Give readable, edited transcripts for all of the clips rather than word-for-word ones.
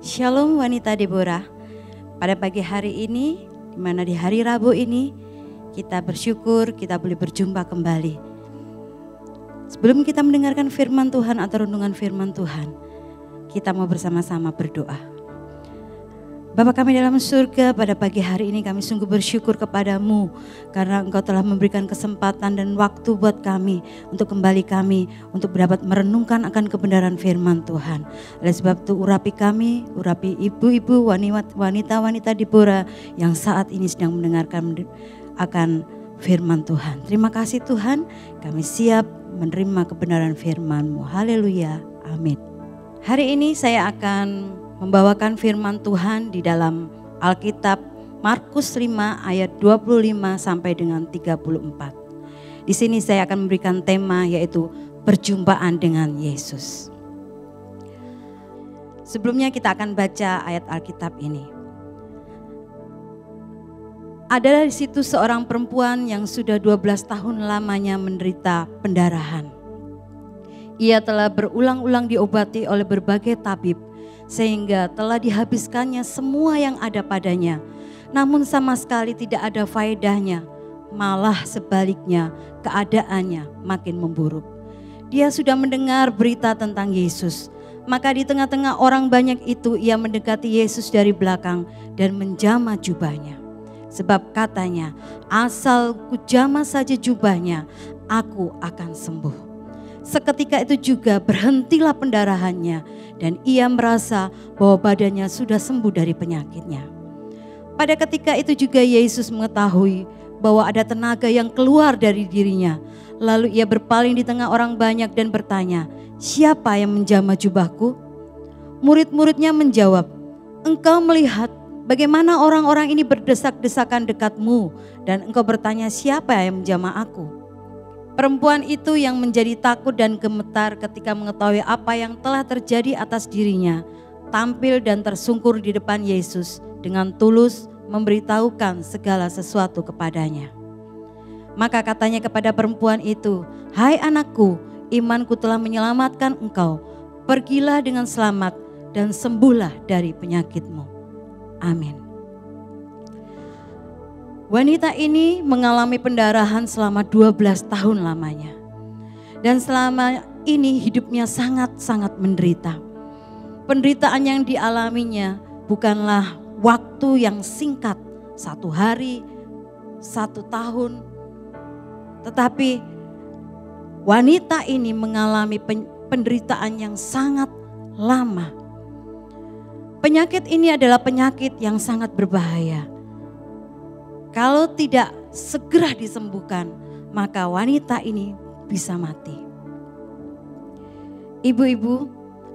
Shalom wanita Deborah. Pada pagi hari ini, di mana di hari Rabu ini, kita bersyukur kita boleh berjumpa kembali. Sebelum kita mendengarkan firman Tuhan atau renungan firman Tuhan, kita mau bersama-sama berdoa. Bapa kami dalam surga, pada pagi hari ini kami sungguh bersyukur kepadamu karena Engkau telah memberikan kesempatan dan waktu buat kami untuk kembali untuk dapat merenungkan akan kebenaran firman Tuhan. Oleh sebab itu urapi kami, urapi ibu-ibu, wanita-wanita Deborah yang saat ini sedang mendengarkan akan firman Tuhan. Terima kasih Tuhan, kami siap menerima kebenaran firman-Mu. Haleluya, amin. Hari ini saya akan membawakan firman Tuhan di dalam Alkitab Markus 5 ayat 25 sampai dengan 34. Di sini saya akan memberikan tema yaitu perjumpaan dengan Yesus. Sebelumnya kita akan baca ayat Alkitab ini. Ada di situ seorang perempuan yang sudah 12 tahun lamanya menderita pendarahan. Ia telah berulang-ulang diobati oleh berbagai tabib, sehingga telah dihabiskannya semua yang ada padanya. Namun sama sekali tidak ada faedahnya, malah sebaliknya keadaannya makin memburuk. Dia sudah mendengar berita tentang Yesus, maka di tengah-tengah orang banyak itu ia mendekati Yesus dari belakang dan menjamah jubahnya. Sebab katanya, asal kujamah saja jubahnya, aku akan sembuh. Seketika itu juga berhentilah pendarahannya dan ia merasa bahwa badannya sudah sembuh dari penyakitnya. Pada ketika itu juga Yesus mengetahui bahwa ada tenaga yang keluar dari dirinya. Lalu ia berpaling di tengah orang banyak dan bertanya, "Siapa yang menjamah jubahku?" Murid-muridnya menjawab, "Engkau melihat bagaimana orang-orang ini berdesak-desakan dekatmu dan engkau bertanya, siapa yang menjamah aku?" Perempuan itu yang menjadi takut dan gemetar ketika mengetahui apa yang telah terjadi atas dirinya, tampil dan tersungkur di depan Yesus dengan tulus memberitahukan segala sesuatu kepadanya. Maka katanya kepada perempuan itu, "Hai anakku, imanku telah menyelamatkan engkau. Pergilah dengan selamat dan sembuhlah dari penyakitmu." Amin. Wanita ini mengalami pendarahan selama 12 tahun lamanya. Dan selama ini hidupnya sangat-sangat menderita. Penderitaan yang dialaminya bukanlah waktu yang singkat, 1 hari, 1 tahun. Tetapi wanita ini mengalami penderitaan yang sangat lama. Penyakit ini adalah penyakit yang sangat berbahaya. Kalau tidak segera disembuhkan, maka wanita ini bisa mati. Ibu-ibu,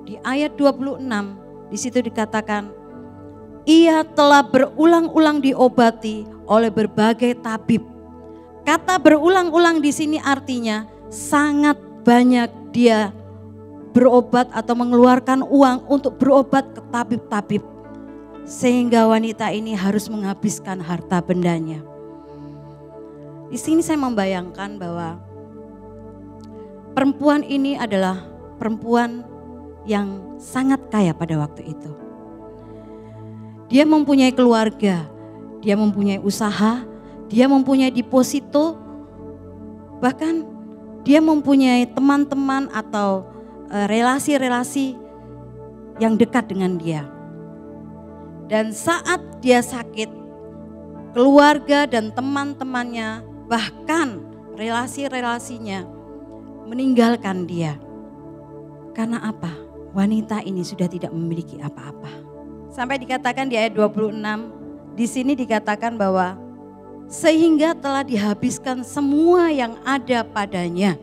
di ayat 26 di situ dikatakan, ia telah berulang-ulang diobati oleh berbagai tabib. Kata berulang-ulang di sini artinya sangat banyak dia berobat atau mengeluarkan uang untuk berobat ke tabib-tabib. Sehingga wanita ini harus menghabiskan harta bendanya. Di sini saya membayangkan bahwa perempuan ini adalah perempuan yang sangat kaya pada waktu itu. Dia mempunyai keluarga, dia mempunyai usaha, dia mempunyai deposito, bahkan dia mempunyai teman-teman atau relasi-relasi yang dekat dengan dia. Dan saat dia sakit, keluarga dan teman-temannya bahkan relasi-relasinya meninggalkan dia. Karena apa? Wanita ini sudah tidak memiliki apa-apa. Sampai dikatakan di ayat 26, di sini dikatakan bahwa sehingga telah dihabiskan semua yang ada padanya.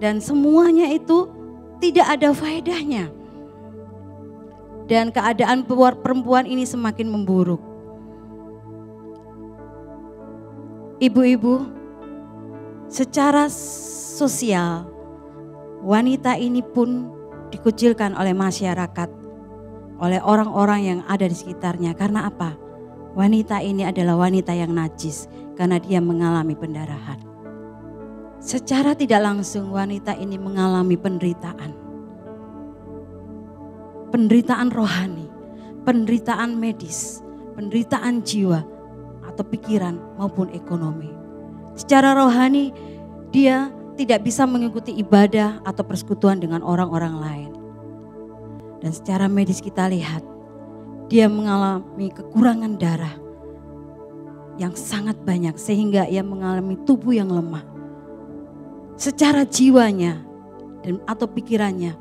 Dan semuanya itu tidak ada faedahnya. Dan keadaan perempuan ini semakin memburuk. Ibu-ibu, secara sosial wanita ini pun dikucilkan oleh masyarakat, oleh orang-orang yang ada di sekitarnya. Karena apa? Wanita ini adalah wanita yang najis karena dia mengalami pendarahan. Secara tidak langsung wanita ini mengalami penderitaan. penderitaan rohani, penderitaan medis, penderitaan jiwa atau pikiran maupun ekonomi. Secara rohani dia tidak bisa mengikuti ibadah atau persekutuan dengan orang-orang lain. Dan secara medis kita lihat dia mengalami kekurangan darah yang sangat banyak sehingga ia mengalami tubuh yang lemah. Secara jiwanya dan atau pikirannya,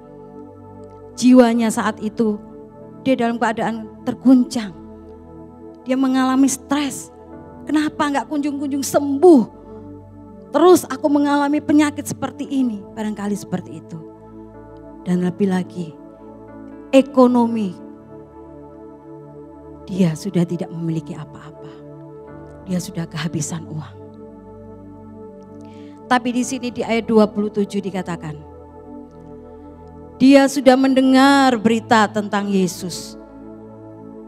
jiwanya saat itu dia dalam keadaan terguncang. Dia mengalami stres. Kenapa enggak kunjung-kunjung sembuh? Terus aku mengalami penyakit seperti ini, barangkali seperti itu. Dan lebih lagi, ekonomi. Dia sudah tidak memiliki apa-apa. Dia sudah kehabisan uang. Tapi di sini di ayat 27 dikatakan, dia sudah mendengar berita tentang Yesus.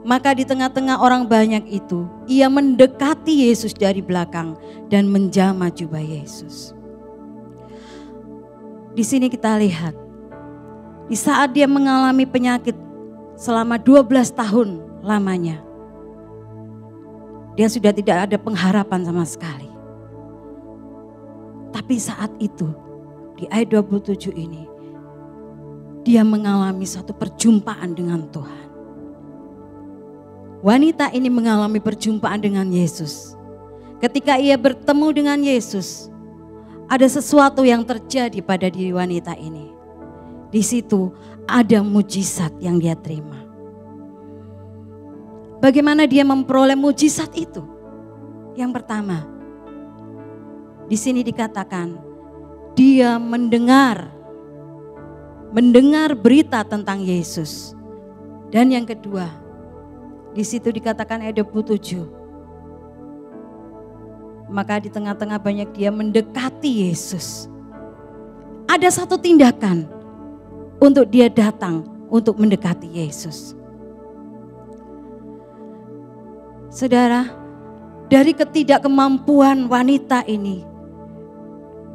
Maka di tengah-tengah orang banyak itu, ia mendekati Yesus dari belakang dan menjamah jubah Yesus. Di sini kita lihat, di saat dia mengalami penyakit selama 12 tahun lamanya, dia sudah tidak ada pengharapan sama sekali. Tapi saat itu, di ayat 27 ini, dia mengalami satu perjumpaan dengan Tuhan. Wanita ini mengalami perjumpaan dengan Yesus. Ketika ia bertemu dengan Yesus, ada sesuatu yang terjadi pada diri wanita ini. Di situ ada mujizat yang dia terima. Bagaimana dia memperoleh mujizat itu? Yang pertama, di sini dikatakan dia mendengar berita tentang Yesus. Dan yang kedua, di situ dikatakan ayat 27. Maka di tengah-tengah banyak dia mendekati Yesus. Ada satu tindakan untuk dia datang untuk mendekati Yesus. Saudara, dari ketidakmampuan wanita ini,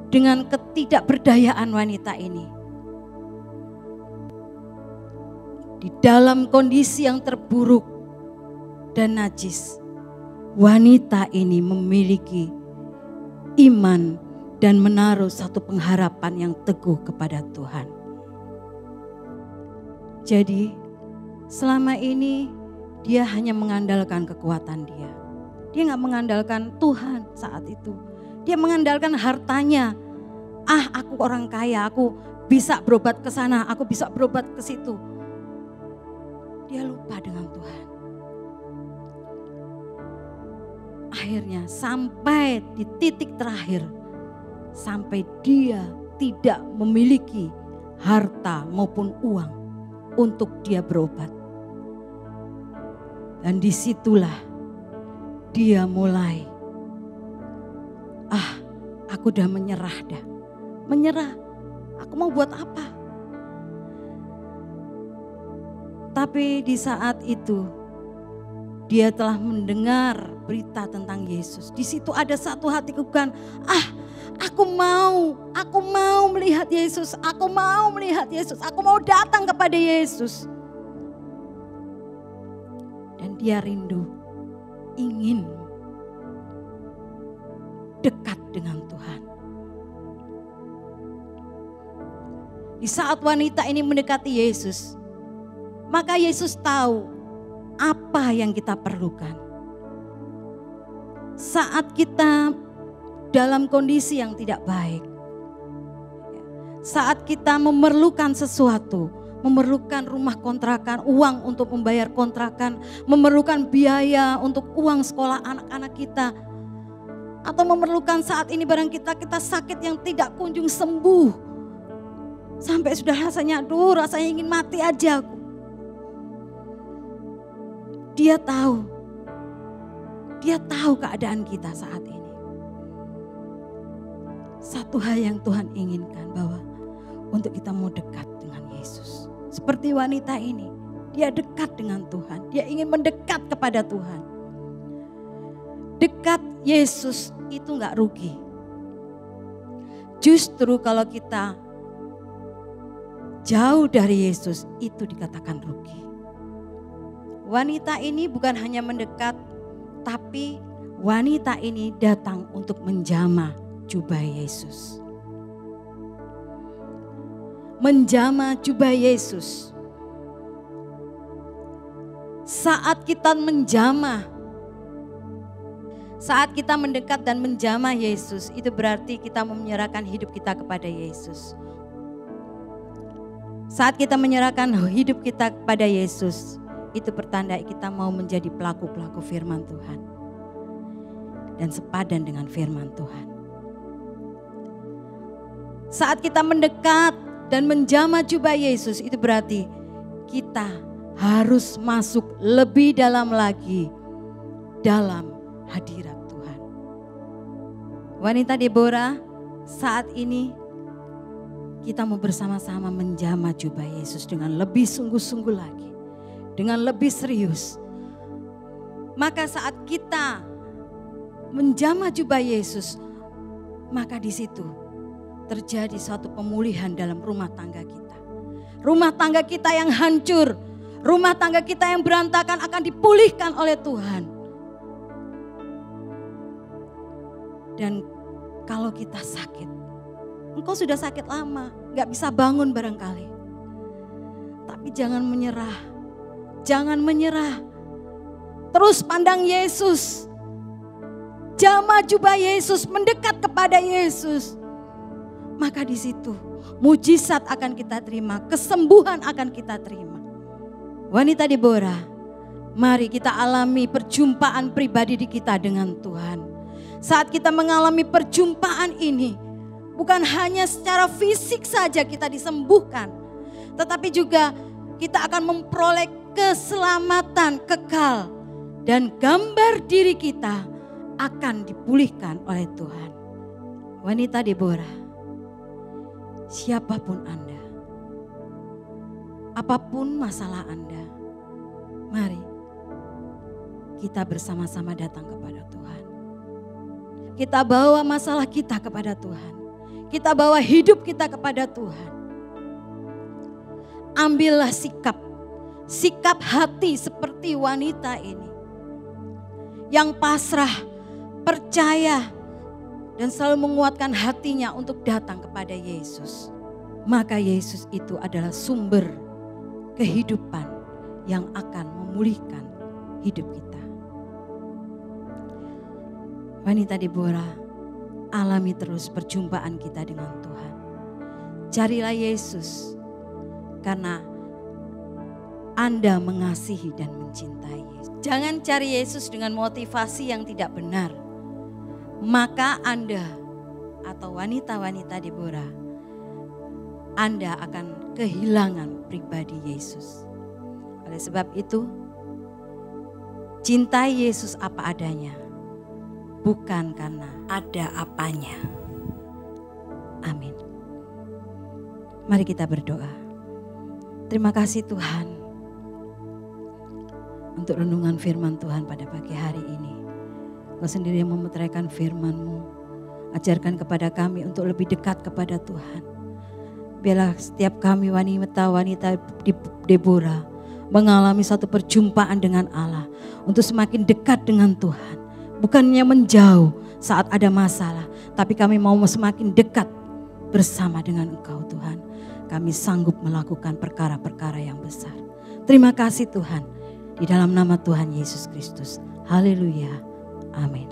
dengan ketidakberdayaan wanita ini, di dalam kondisi yang terburuk dan najis, wanita ini memiliki iman dan menaruh satu pengharapan yang teguh kepada Tuhan. Jadi selama ini dia hanya mengandalkan kekuatan dia. Dia gak mengandalkan Tuhan saat itu. Dia mengandalkan hartanya. Aku orang kaya, aku bisa berobat ke sana, aku bisa berobat ke situ. Dia lupa dengan Tuhan. Akhirnya sampai di titik terakhir, sampai dia tidak memiliki harta maupun uang untuk dia berobat. Dan disitulah dia mulai, aku udah menyerah dah. Menyerah, aku mau buat apa? Tapi di saat itu dia telah mendengar berita tentang Yesus. Di situ ada satu hatiku kan, aku mau melihat Yesus, aku mau melihat Yesus, aku mau datang kepada Yesus. Dan dia rindu, ingin dekat dengan Tuhan. Di saat wanita ini mendekati Yesus, maka Yesus tahu apa yang kita perlukan. Saat kita dalam kondisi yang tidak baik, saat kita memerlukan sesuatu, memerlukan rumah kontrakan, uang untuk membayar kontrakan, memerlukan biaya untuk uang sekolah anak-anak kita, atau memerlukan saat ini barang kita sakit yang tidak kunjung sembuh, sampai sudah rasanya ingin mati aja aku. Dia tahu keadaan kita saat ini. Satu hal yang Tuhan inginkan, bahwa untuk kita mau dekat dengan Yesus. Seperti wanita ini, dia dekat dengan Tuhan. Dia ingin mendekat kepada Tuhan. Dekat Yesus itu gak rugi. Justru kalau kita jauh dari Yesus itu dikatakan rugi. Wanita ini bukan hanya mendekat, tapi wanita ini datang untuk menjamah jubah Yesus. Menjamah jubah Yesus. Saat kita menjamah, saat kita mendekat dan menjamah Yesus, itu berarti kita menyerahkan hidup kita kepada Yesus. Saat kita menyerahkan hidup kita kepada Yesus, itu pertanda kita mau menjadi pelaku-pelaku firman Tuhan. Dan sepadan dengan firman Tuhan. Saat kita mendekat dan menjamah jubah Yesus, itu berarti kita harus masuk lebih dalam lagi dalam hadirat Tuhan. Wanita Deborah, saat ini kita mau bersama-sama menjamah jubah Yesus dengan lebih sungguh-sungguh lagi, dengan lebih serius. Maka saat kita menjamah jubah Yesus, maka di situ terjadi suatu pemulihan dalam rumah tangga kita. Rumah tangga kita yang hancur, rumah tangga kita yang berantakan akan dipulihkan oleh Tuhan. Dan kalau kita sakit, engkau sudah sakit lama, gak bisa bangun barangkali. Tapi jangan menyerah, jangan menyerah. Terus pandang Yesus, jamah jubah Yesus, mendekat kepada Yesus. Maka di situ mujizat akan kita terima, kesembuhan akan kita terima. Wanita Deborah, mari kita alami perjumpaan pribadi di kita dengan Tuhan. Saat kita mengalami perjumpaan ini, bukan hanya secara fisik saja kita disembuhkan, tetapi juga kita akan memperoleh keselamatan kekal. Dan gambar diri kita akan dipulihkan oleh Tuhan. Wanita Deborah, siapapun Anda, apapun masalah Anda, mari kita bersama-sama datang kepada Tuhan. Kita bawa masalah kita kepada Tuhan. Kita bawa hidup kita kepada Tuhan. Ambillah sikap hati seperti wanita ini. Yang pasrah, percaya, dan selalu menguatkan hatinya untuk datang kepada Yesus. Maka Yesus itu adalah sumber kehidupan yang akan memulihkan hidup kita. Wanita Deborah, alami terus perjumpaan kita dengan Tuhan. Carilah Yesus karena Anda mengasihi dan mencintai Yesus. Jangan cari Yesus dengan motivasi yang tidak benar. Maka Anda atau wanita-wanita Deborah, Anda akan kehilangan pribadi Yesus. Oleh sebab itu, cintai Yesus apa adanya, bukan karena ada apanya. Amin. Mari kita berdoa. Terima kasih Tuhan untuk renungan firman Tuhan pada pagi hari ini. Kau sendiri yang memeteraikan firman-Mu. Ajarkan kepada kami untuk lebih dekat kepada Tuhan. Biarlah setiap kami wanita-wanita di Deborah mengalami satu perjumpaan dengan Allah. Untuk semakin dekat dengan Tuhan. Bukannya menjauh saat ada masalah. Tapi kami mau semakin dekat bersama dengan Engkau Tuhan. Kami sanggup melakukan perkara-perkara yang besar. Terima kasih Tuhan. Di dalam nama Tuhan Yesus Kristus. Haleluya. Amin.